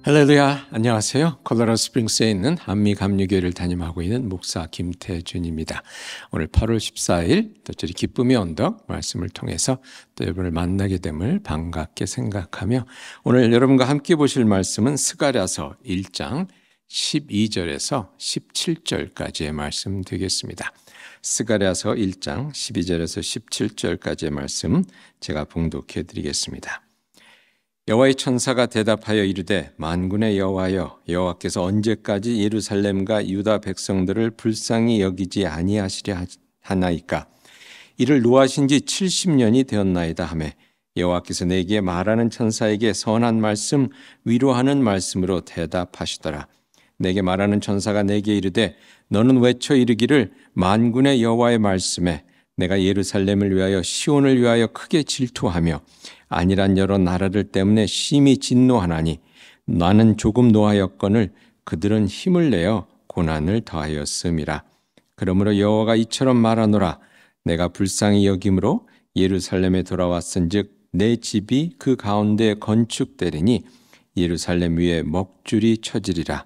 할렐루야, 안녕하세요. 콜로라도 스프링스에 있는 한미감리교회를 담임하고 있는 목사 김태준입니다. 오늘 8월 14일 또저리 기쁨의 언덕 말씀을 통해서 또 여러분을 만나게 됨을 반갑게 생각하며 오늘 여러분과 함께 보실 말씀은 스가랴서 1장 12절에서 17절까지의 말씀 되겠습니다. 스가랴서 1장 12절에서 17절까지의 말씀 제가 봉독해 드리겠습니다. 여호와의 천사가 대답하여 이르되 만군의 여호와여, 여호와께서 언제까지 예루살렘과 유다 백성들을 불쌍히 여기지 아니하시려 하나이까? 이를 노하신 지 70년이 되었나이다 하매 여호와께서 내게 말하는 천사에게 선한 말씀, 위로하는 말씀으로 대답하시더라. 내게 말하는 천사가 내게 이르되 너는 외쳐 이르기를 만군의 여호와의 말씀에 내가 예루살렘을 위하여 시온을 위하여 크게 질투하며 안일한 여러 나라들 때문에 심히 진노하나니 나는 조금 노하였거늘 그들은 힘을 내어 고난을 더하였음이라. 그러므로 여호와가 이처럼 말하노라. 내가 불쌍히 여김으로 예루살렘에 돌아왔은즉 내 집이 그 가운데 건축되리니 예루살렘 위에 먹줄이 쳐지리라.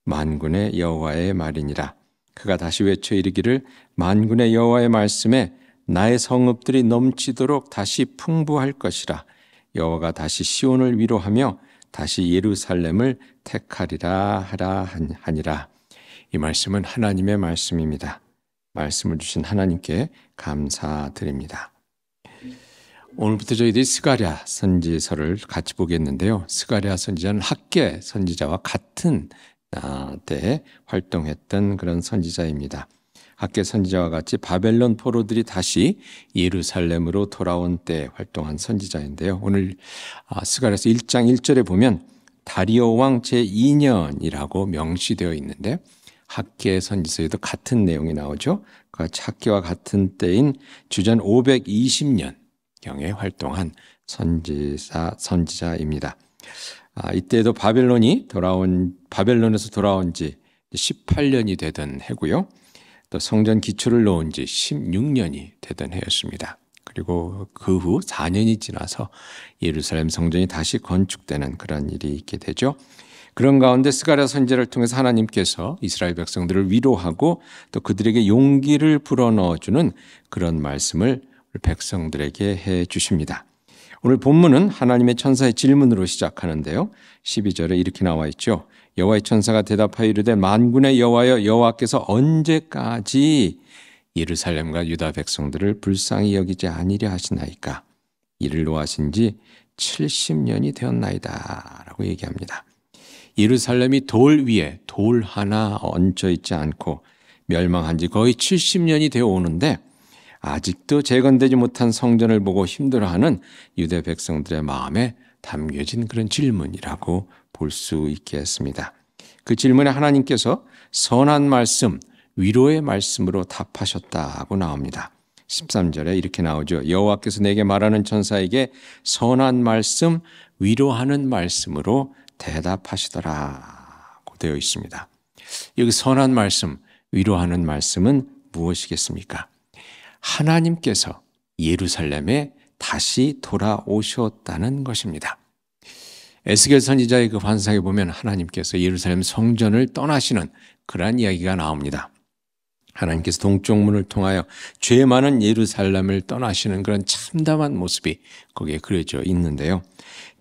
만군의 여호와의 말이니라. 그가 다시 외쳐 이르기를 만군의 여호와의 말씀에 나의 성읍들이 넘치도록 다시 풍부할 것이라. 여호와가 다시 시온을 위로하며 다시 예루살렘을 택하리라 하라 하니라. 이 말씀은 하나님의 말씀입니다. 말씀을 주신 하나님께 감사드립니다. 오늘부터 저희들이 스가랴 선지서를 같이 보겠는데요. 스가랴 선지자는 학개 선지자와 같은 때에 활동했던 그런 선지자입니다. 학개 선지자와 같이 바벨론 포로들이 다시 예루살렘으로 돌아온 때 활동한 선지자인데요. 오늘 스가랴서 1장 1절에 보면 다리오 왕 제2년이라고 명시되어 있는데 학개 선지서에도 같은 내용이 나오죠. 학개와 같은 때인 주전 520년경에 활동한 선지자입니다. 이때도 바벨론에서 돌아온 지 18년이 되던 해고요. 또 성전 기초를 놓은 지 16년이 되던 해였습니다. 그리고 그 후 4년이 지나서 예루살렘 성전이 다시 건축되는 그런 일이 있게 되죠. 그런 가운데 스가랴 선지자를 통해서 하나님께서 이스라엘 백성들을 위로하고 또 그들에게 용기를 불어넣어주는 그런 말씀을 백성들에게 해 주십니다. 오늘 본문은 하나님의 천사의 질문으로 시작하는데요. 12절에 이렇게 나와 있죠. 여호와의 천사가 대답하여 이르되 만군의 여호와여, 여호와께서 언제까지 예루살렘과 유다 백성들을 불쌍히 여기지 아니려 하시나이까? 이를 노하신 지 70년이 되었나이다 라고 얘기합니다. 예루살렘이 돌 위에 돌 하나 얹혀 있지 않고 멸망한 지 거의 70년이 되어 오는데 아직도 재건되지 못한 성전을 보고 힘들어하는 유대 백성들의 마음에 담겨진 그런 질문이라고 볼 수 있겠습니다. 그 질문에 하나님께서 선한 말씀, 위로의 말씀으로 답하셨다고 나옵니다. 13절에 이렇게 나오죠. 여호와께서 내게 말하는 천사에게 선한 말씀, 위로하는 말씀으로 대답하시더라고 되어 있습니다. 여기 선한 말씀, 위로하는 말씀은 무엇이겠습니까? 하나님께서 예루살렘에 다시 돌아오셨다는 것입니다. 에스겔 선지자의 그 환상에 보면 하나님께서 예루살렘 성전을 떠나시는 그러한 이야기가 나옵니다. 하나님께서 동쪽 문을 통하여 죄 많은 예루살렘을 떠나시는 그런 참담한 모습이 거기에 그려져 있는데요.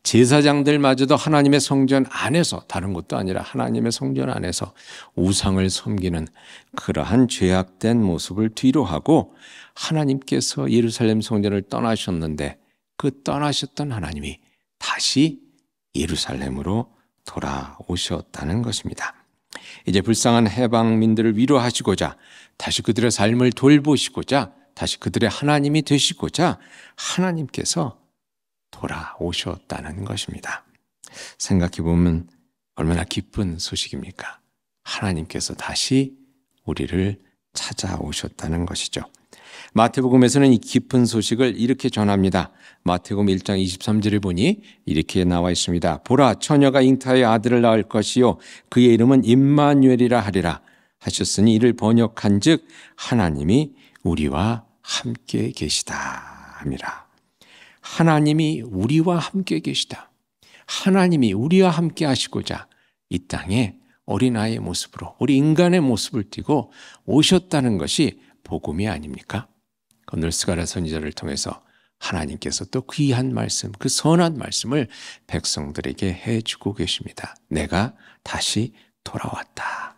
제사장들마저도 하나님의 성전 안에서, 다른 곳도 아니라 하나님의 성전 안에서 우상을 섬기는 그러한 죄악된 모습을 뒤로하고 하나님께서 예루살렘 성전을 떠나셨는데 그 떠나셨던 하나님이 다시 예루살렘으로 돌아오셨다는 것입니다. 이제 불쌍한 해방민들을 위로하시고자, 다시 그들의 삶을 돌보시고자, 다시 그들의 하나님이 되시고자 하나님께서 돌아오셨다는 것입니다. 생각해 보면 얼마나 기쁜 소식입니까? 하나님께서 다시 우리를 찾아오셨다는 것이죠. 마태복음에서는 이 기쁜 소식을 이렇게 전합니다. 마태복음 1장 23절에 보니 이렇게 나와 있습니다. 보라, 처녀가 잉타하여 아들을 낳을 것이요 그의 이름은 임마누엘이라 하리라 하셨으니 이를 번역한 즉 하나님이 우리와 함께 계시다 함이라. 하나님이 우리와 함께 계시다. 하나님이 우리와 함께 하시고자 이 땅에 어린아이의 모습으로 우리 인간의 모습을 띠고 오셨다는 것이 복음이 아닙니까? 오늘 스가랴 선지자를 통해서 하나님께서 또 귀한 말씀, 그 선한 말씀을 백성들에게 해주고 계십니다. 내가 다시 돌아왔다.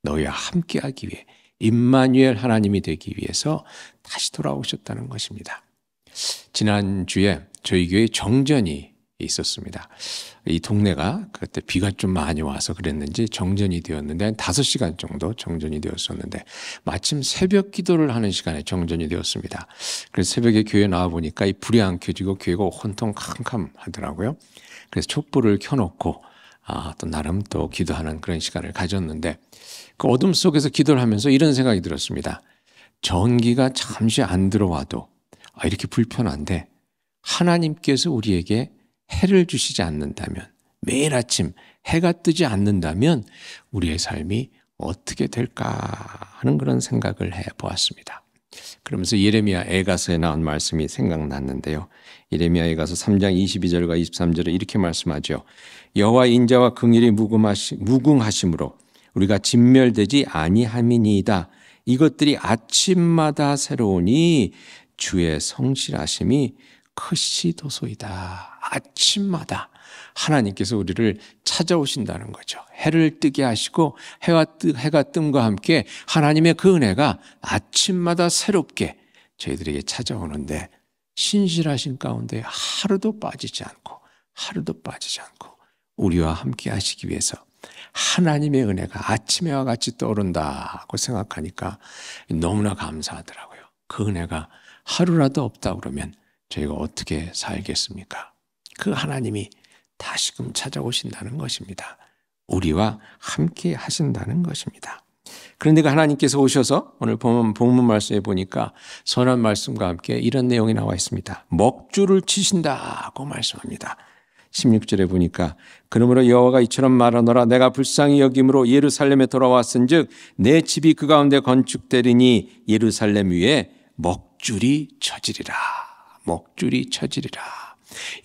너희와 함께하기 위해 임마누엘 하나님이 되기 위해서 다시 돌아오셨다는 것입니다. 지난주에 저희 교회 정전이 있었습니다. 이 동네가 그때 비가 좀 많이 와서 그랬는지 정전이 되었는데 한 5시간 정도 정전이 되었었는데 마침 새벽 기도를 하는 시간에 정전이 되었습니다. 그래서 새벽에 교회 나와 보니까 이 불이 안 켜지고 교회가 혼통 캄캄하더라고요. 그래서 촛불을 켜놓고 또 나름 또 기도하는 그런 시간을 가졌는데 그 어둠 속에서 기도를 하면서 이런 생각이 들었습니다. 전기가 잠시 안 들어와도 이렇게 불편한데 하나님께서 우리에게 해를 주시지 않는다면, 매일 아침 해가 뜨지 않는다면 우리의 삶이 어떻게 될까 하는 그런 생각을 해보았습니다. 그러면서 예레미야 애가서에 나온 말씀이 생각났는데요. 예레미야 애가서 3장 22절과 23절에 이렇게 말씀하죠. 여호와 인자와 긍휼이 무궁하심으로 우리가 진멸되지 아니함이니이다. 이것들이 아침마다 새로우니 주의 성실하심이 크시도소이다. 아침마다 하나님께서 우리를 찾아오신다는 거죠. 해를 뜨게 하시고 해가 뜸과 함께 하나님의 그 은혜가 아침마다 새롭게 저희들에게 찾아오는데 신실하신 가운데 하루도 빠지지 않고 우리와 함께 하시기 위해서 하나님의 은혜가 아침에와 같이 떠오른다고 생각하니까 너무나 감사하더라고요. 그 은혜가 하루라도 없다 그러면 저희가 어떻게 살겠습니까? 그 하나님이 다시금 찾아오신다는 것입니다. 우리와 함께 하신다는 것입니다. 그런데 그 하나님께서 오셔서 오늘 본문 말씀에 보니까 선한 말씀과 함께 이런 내용이 나와 있습니다. 먹주를 치신다고 말씀합니다. 16절에 보니까 그러므로 여호와가 이처럼 말하노라 내가 불쌍히 여김으로 예루살렘에 돌아왔은즉 내 집이 그 가운데 건축되리니 예루살렘 위에 먹줄이 쳐지리라. 먹줄이 쳐지리라.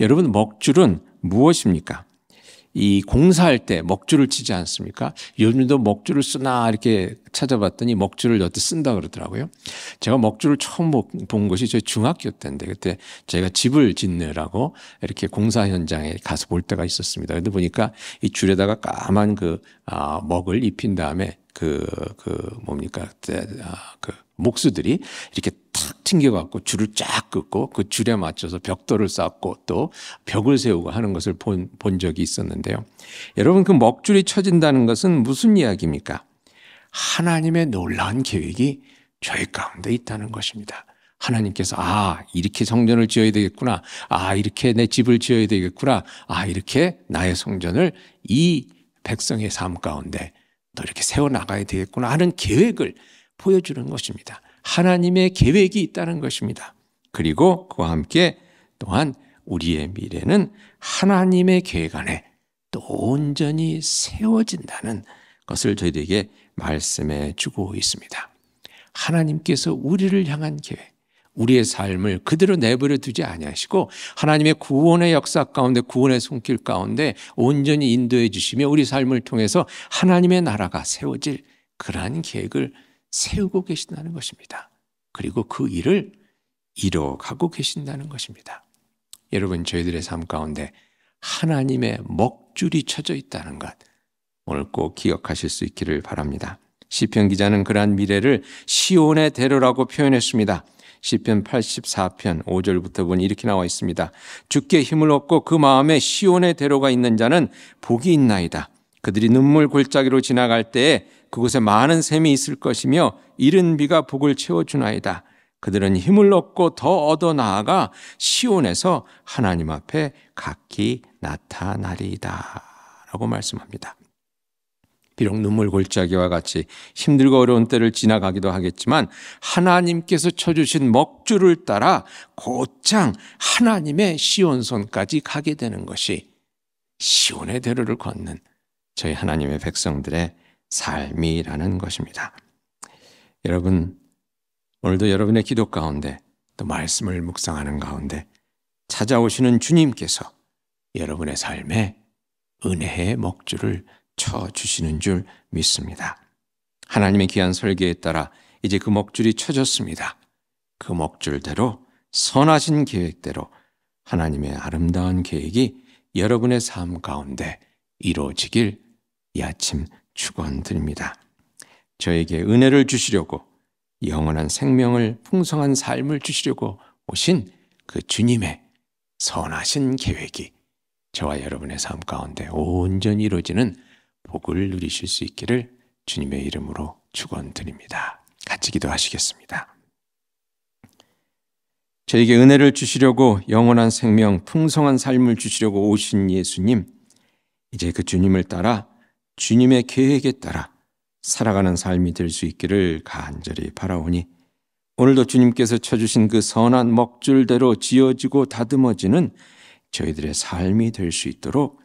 여러분 먹줄은 무엇입니까? 이 공사할 때 먹줄을 치지 않습니까? 요즘도 먹줄을 쓰나 이렇게 찾아봤더니 먹줄을 여태 쓴다 그러더라고요. 제가 먹줄을 처음 본 것이 저희 중학교 때인데 그때 제가 집을 짓느라고 이렇게 공사 현장에 가서 볼 때가 있었습니다. 그런데 보니까 이 줄에다가 까만 먹을 입힌 다음에 목수들이 이렇게 탁 튕겨갖고 줄을 쫙 긋고 그 줄에 맞춰서 벽돌을 쌓고 또 벽을 세우고 하는 것을 본 적이 있었는데요. 여러분 그 먹줄이 쳐진다는 것은 무슨 이야기입니까? 하나님의 놀라운 계획이 저희 가운데 있다는 것입니다. 하나님께서 이렇게 성전을 지어야 되겠구나. 이렇게 내 집을 지어야 되겠구나. 이렇게 나의 성전을 이 백성의 삶 가운데 또 이렇게 세워나가야 되겠구나 하는 계획을 보여주는 것입니다. 하나님의 계획이 있다는 것입니다. 그리고 그와 함께 또한 우리의 미래는 하나님의 계획 안에 또 온전히 세워진다는 것을 저희들에게 말씀해 주고 있습니다. 하나님께서 우리를 향한 계획, 우리의 삶을 그대로 내버려 두지 아니하시고 하나님의 구원의 역사 가운데 구원의 손길 가운데 온전히 인도해 주시며 우리 삶을 통해서 하나님의 나라가 세워질 그러한 계획을 세우고 계신다는 것입니다. 그리고 그 일을 이뤄가고 계신다는 것입니다. 여러분 저희들의 삶 가운데 하나님의 먹줄이 쳐져 있다는 것 오늘 꼭 기억하실 수 있기를 바랍니다. 시편 기자는 그러한 미래를 시온의 대로라고 표현했습니다. 시편 84편 5절부터 보니 이렇게 나와 있습니다. 주께 힘을 얻고 그 마음에 시온의 대로가 있는 자는 복이 있나이다. 그들이 눈물 골짜기로 지나갈 때에 그곳에 많은 샘이 있을 것이며 이른 비가 복을 채워주나이다. 그들은 힘을 얻고 더 얻어 나아가 시온에서 하나님 앞에 각기 나타나리이다 라고 말씀합니다. 비록 눈물 골짜기와 같이 힘들고 어려운 때를 지나가기도 하겠지만 하나님께서 쳐주신 먹줄을 따라 곧장 하나님의 시온선까지 가게 되는 것이 시온의 대로를 걷는 저희 하나님의 백성들의 삶이라는 것입니다. 여러분 오늘도 여러분의 기도 가운데 또 말씀을 묵상하는 가운데 찾아오시는 주님께서 여러분의 삶에 은혜의 먹줄을 쳐주시는 줄 믿습니다. 하나님의 귀한 설계에 따라 이제 그 먹줄이 쳐졌습니다. 그 먹줄대로 선하신 계획대로 하나님의 아름다운 계획이 여러분의 삶 가운데 이루어지길 이 아침 축원드립니다. 저에게 은혜를 주시려고 영원한 생명을 풍성한 삶을 주시려고 오신 그 주님의 선하신 계획이 저와 여러분의 삶 가운데 온전히 이루어지는 복을 누리실 수 있기를 주님의 이름으로 축원드립니다. 같이 기도하시겠습니다. 저에게 은혜를 주시려고 영원한 생명, 풍성한 삶을 주시려고 오신 예수님, 이제 그 주님을 따라 주님의 계획에 따라 살아가는 삶이 될 수 있기를 간절히 바라오니 오늘도 주님께서 쳐주신 그 선한 먹줄대로 지어지고 다듬어지는 저희들의 삶이 될 수 있도록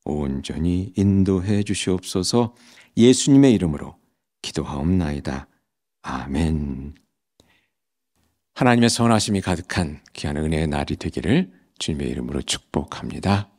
온전히 인도해 주시옵소서. 예수님의 이름으로 기도하옵나이다. 아멘. 하나님의 선하심이 가득한 귀한 은혜의 날이 되기를 주님의 이름으로 축복합니다.